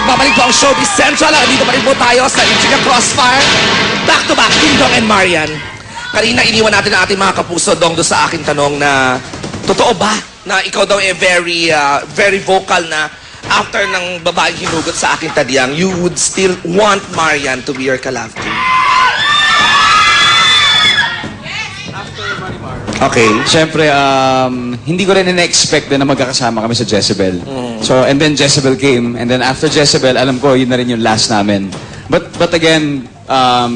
Nagbabalik po ang Showbiz Central. Dito pa rin po tayo sa Intriga Crossfire. Back to back, Ding Dong and Marian. Kanina iniwan natin ang ating mga kapuso dong doon sa aking tanong na totoo ba na ikaw daw very vocal na after ng babaeng hinugot sa aking tadyang, you would still want Marian to be your ka-love team? Okay. Siyempre, hindi ko rin in-expect na magkakasama kami sa Jezebel. So, and then Jezebel came. And then after Jezebel, alam ko, yun na rin yung last namin. But again,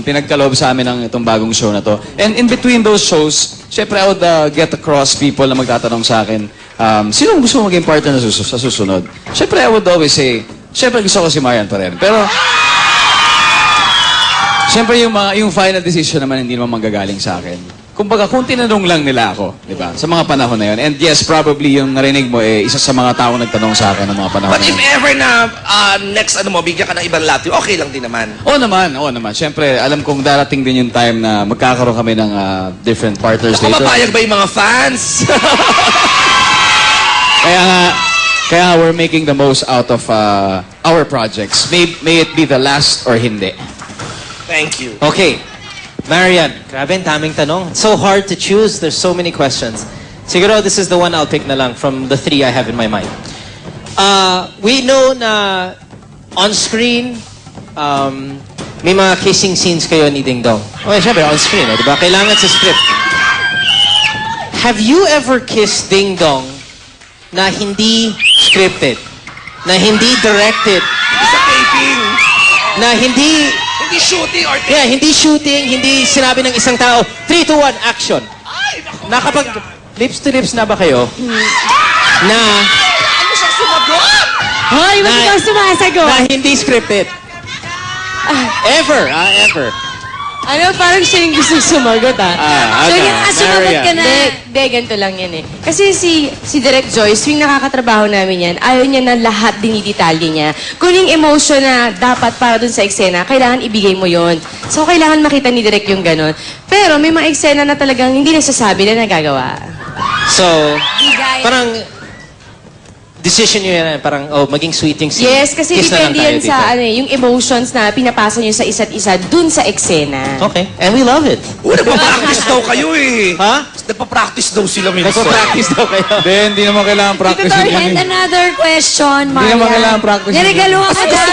pinagkaloob sa amin ang itong bagong show na to. And in between those shows, siyempre I would get across people na magtatanong sa akin, sino gusto mo maging partner sa susunod? Siyempre, I would always say, siyempre gusto ko si Marian pa rin. Pero, siyempre yung final decision naman hindi naman manggagaling sa akin. Kumbaga, kung tinanong lang nila ako, di ba? Sa mga panahon na yun. And yes, probably yung narinig mo, isa sa mga tao nagtanong sa akin ng mga panahon But na if ever na next bigyan ka ng ibang love team, okay lang din naman. Oo naman. Siyempre, alam kong darating din yung time na magkakaroon kami ng different partners Ako, later. mapayag ba yung mga fans? Kaya we're making the most out of our projects. May it be the last or hindi. Thank you. Okay. Marian, grabe ang daming tanong. It's so hard to choose. There's so many questions. Siguro, this is the one I'll pick na lang from the three I have in my mind. We know na on screen, may mga kissing scenes kayo ni Ding Dong. Okay, syempre, on screen, di ba? Kailangan sa script. Have you ever kissed Ding Dong na hindi scripted? Na hindi directed? Sa taping. Na hindi... Hindi shooting or taping. Yeah, hindi shooting, hindi sinabi ng isang tao, 3, 2, 1, action. Nakapag lips to lips na ba kayo? Na... Ano siyang sumagot? Hoy, ba't ikaw sumasagot? Na hindi scripted. Ever, ever. Ano, parang siya yung gusto sumagot, So, sumagot ka na. Hindi, ganito lang yan eh. Kasi si Direk Joyce, yung nakakatrabaho namin yan, ayaw niya na lahat dinidetalye niya. Kung yung emotion na dapat para dun sa eksena, kailangan ibigay mo yon. So, kailangan makita ni Direk yung ganon. Pero may mga eksena na talagang hindi nasasabi na nagagawa. So, parang decision nyo yan, parang, maging sweeting scene. Yes, kasi Kiss na lang depende tayo yan dito. sa yung emotions na pinapasa nyo sa isa't isa dun sa eksena. Okay, and we love it. Nagpa-practice daw kayo eh. Ha? Nagpa-practice daw sila minsan. Nagpa-practice daw kayo. Hindi naman kailangan practice yun. And another question, Hindi Marian. naman kailangan practice yun. Niregaluhan mo daw.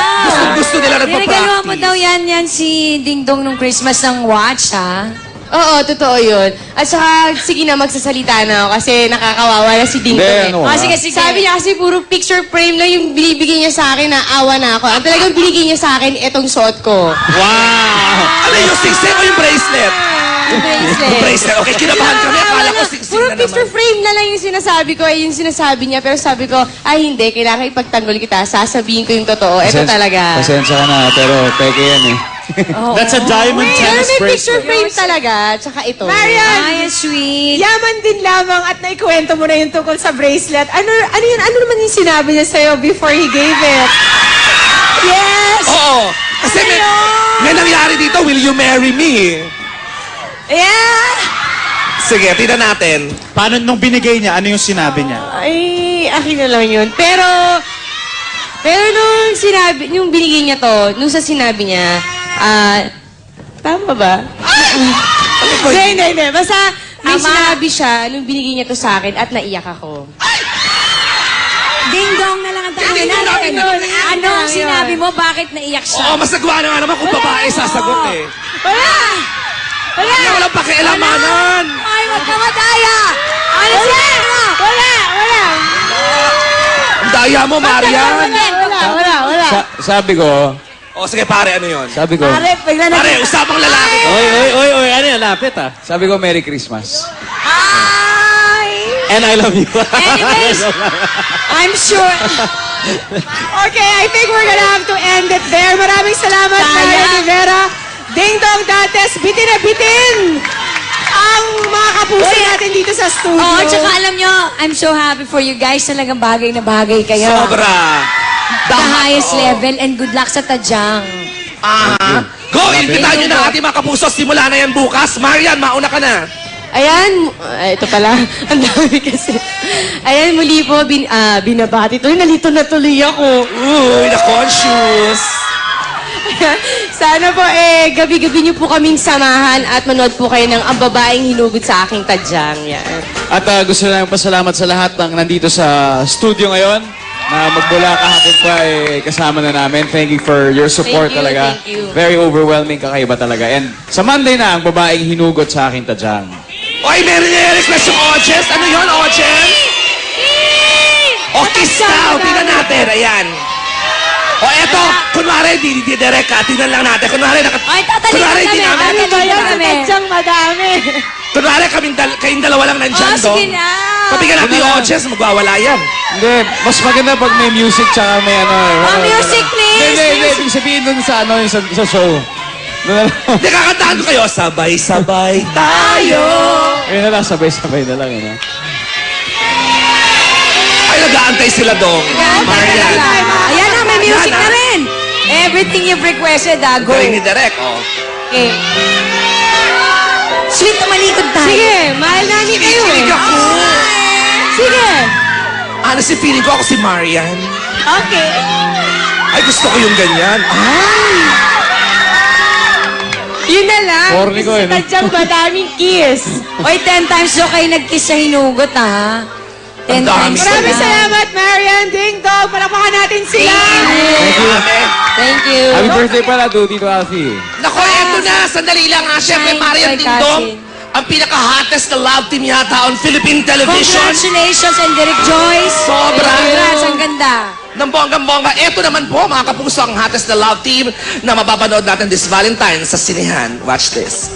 Gusto nila Niregaluhan mo nagpa-practice. daw yan si Ding Dong nung Christmas ng watch, ha? Oo, totoo yun. At saka, sige na, magsasalita na ako kasi nakakawawa na si Ding Dong eh. Hindi, ano Oh, sige, sige. Sabi niya kasi puro picture frame lang yung binibigay niya sa akin na awa na ako. Ang talagang binigay niya sa akin, etong suot ko. Wow! Ano yung singsing o yung bracelet? Yung bracelet. Okay, kinabahan kami. Akala ko singsing Puro na naman. picture frame na lang yung sinasabi ko, yung sinasabi niya. Pero sabi ko, ay hindi, kailangan ipagtanggol kita. Sasabihin ko yung totoo. Ito talaga. Pasensya ka na, pero peke yan eh. That's a diamond Pero tennis may picture bracelet. frame talaga. Tsaka ito. Marian! Ay, sweet. Yaman din lamang at naikwento mo na yung tungkol sa bracelet. Ano yun? Ano naman yung sinabi niya sa'yo before he gave it? Yes! Oo. Kasi may nangyari dito, will you marry me? Yeah! Sige, tingnan natin. Paano nung binigay niya, ano yung sinabi niya? Ay, akin na lang yun. Pero nung binigay niya to, nung sa sinabi niya, tama ba? Hindi. Basta may sinabi siya nung binigay niya to sa akin at naiyak ako. Ding Dong na lang ang tanongin natin. Ano ang sinabi mo? Bakit naiyak Oo, siya? masagwa na nga naman kung babae sasagot eh. Wala! Walang pakialamanan. Ay, wag ka madaya! Ano Wala! sinabi mo? Wala! Ang daya mo, Marian. Wala! Sabi ko, O sige, pare, ano yun? Pare, bigla na... Pare, usapang lalaki. Oy, ano yan? Lapit, ah. sabi ko Merry Christmas. And I love you. Anyways, I'm sure... Okay, I think we're gonna have to end it there. Maraming salamat, Marian Rivera. Ding Dong Dantes, bitin na bitin ang mga kapuso natin dito sa studio. Oo, tsaka alam nyo, I'm so happy for you guys. Talagang bagay na bagay kayo. Sobra. The highest level and good luck sa tadyang. Go, invitahan nyo na ating mga kapuso. Simula na yan bukas. Marian, mauna ka na. Ayan, ito pala, ang dami kasi. Ayan, muli po, binabati. Tuloy, nalito na tuloy ako. Uy, na-conscious. Sana po, gabi-gabi niyo po kaming samahan at manood po kayo ng Ang Babaeng Hinugod sa Aking Tadyang. Yan. At gusto lang pasalamat sa lahat ng nandito sa studio ngayon na magmula kahapon pa kasama na namin. Thank you for your support Thank you, talaga. thank you. Very overwhelming, kakaiba talaga. And sa Monday na, Ang Babaeng Hinugot sa Aking Tadyang. Oy, meron niya request yung audience. Ano yun, audience? O, kiss daw. Tingnan natin. Ayan. O, eto. Kunwari, di direct ka. Tingnan lang natin. Kunwari, Ay, tatalikan kunwari, kami. di namin. Ano ba yan? Kami. Tadyang madami. Kunwari, kayong dalawa lang nandyan, Oh, sige na. Pabigyan natin yung audience. Magwawala yan. Hindi, mas maganda pag may music tsaka may ano. music, please. Hindi. Ibig sabihin dun sa ano, yung sa show. Doon na lang. Hindi, kakantahan ko kayo. Sabay-sabay tayo. Ayun na lang, sabay-sabay na lang. Yun, Ay, nag-aantay sila dong. Marian. Ayan na, may music Yan, na rin. Everything you've requested, go. Galing ni Direk, oh. Okay. Sweet, tumalikod tayo. Sige, mahal namin kayo. Kinikilig ako. Sige. Honestly, feeling ko ako si Marian. Okay. Ay, gusto ko yung ganyan. Yun na lang. Corny ko, Kasi no? Tadyang madaming kiss. Oy, 10 times daw kayo nag-kiss sa hinugot, ha? 10 Ang dami. times. Maraming salamat, Marian, Ding Dong. Palakpakan natin sila. Thank you. Thank you. Happy birthday pala to Tito Alfie. Nako, eto na. Sandali lang ha. Siyempre, Thanks, Marian my Dingdong. cousin. Ang pinaka-hottest na love team yata on Philippine television. Congratulations, and Derek Joyce. Sobra. Congrats, ang ganda. Ng bonggang-bongga. Eto naman po, mga kapuso, ang hottest na love team na mapapanood natin this Valentine sa Sinehan. Watch this.